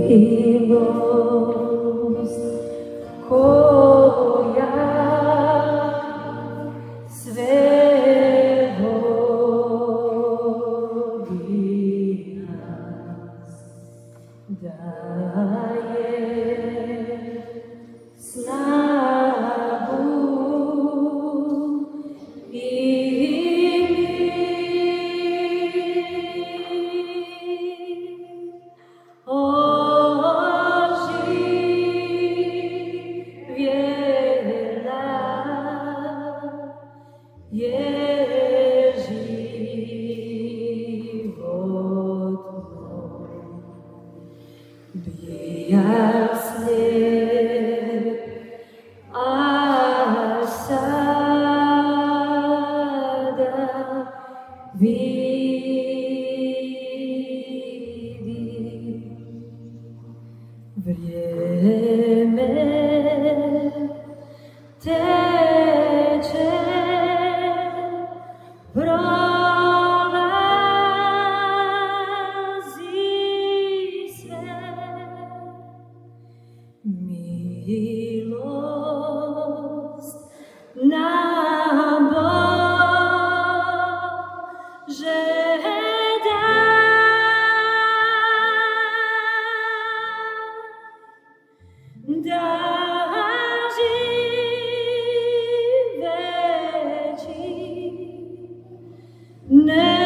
milost koja sve vodi nas, daje snagu i je život moj. Bijak slijep, a sada vidim. Vrijeme teče, prolazi sve, milost nam Bože da živeći ne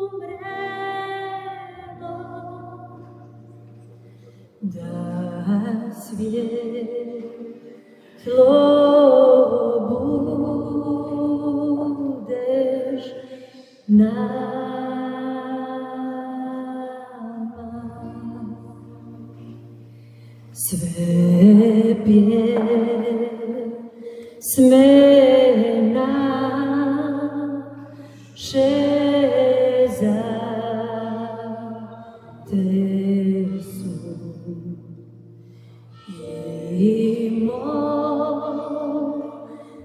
umremo, da svjetlo budeš nama. Sve pjesme naše za te su i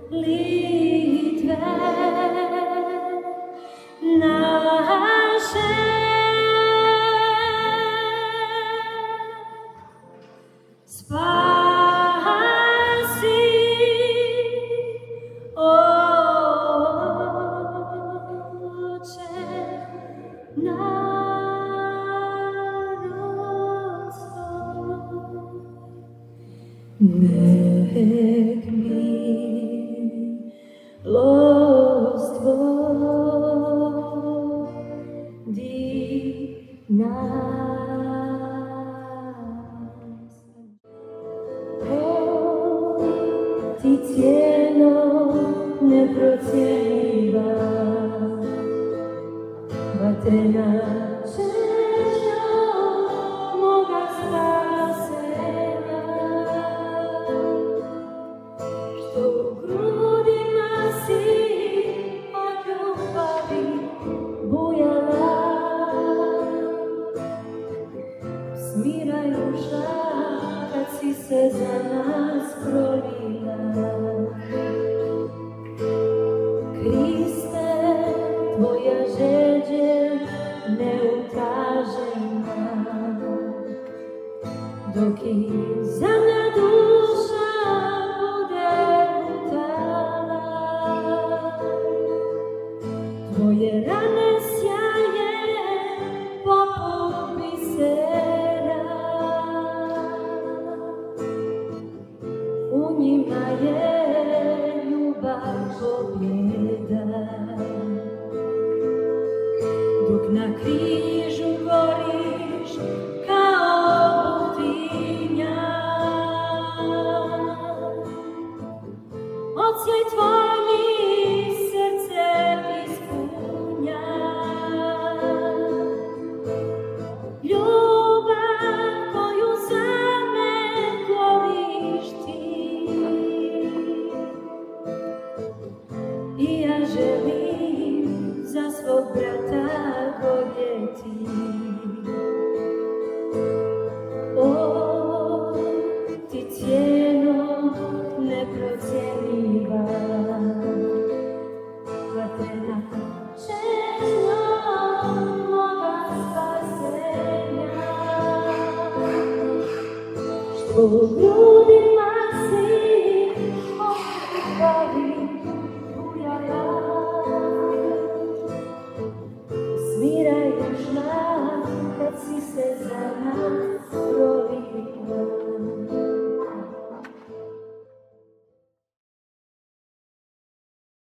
molitve naše. Spasi, Oče, narod svoj. Nek milost vodi nas. Ti cijeno neprocjenjiva, vatrena čežnja moga spasenja, što u grudima si od ljubavi bujala, smiraju žal kad si se za nas prolila. Kriste, tvoja žeđe neutražena, dok i zemlja duša bude lutala. Tvoje rane sjaje poput bisera, u njima je ljubav pobjeda. Dok na križu goriš kao butinja, odsjaj tvoj mi srce ispunja. Ljubav koju za me goriš ti, i ja želim za svog brata gorjeti. O, ti cijeno neprocjenjiva, vatrena čežnja moga po grudima si očekali bujala. Smiraješ nam kad si se za nas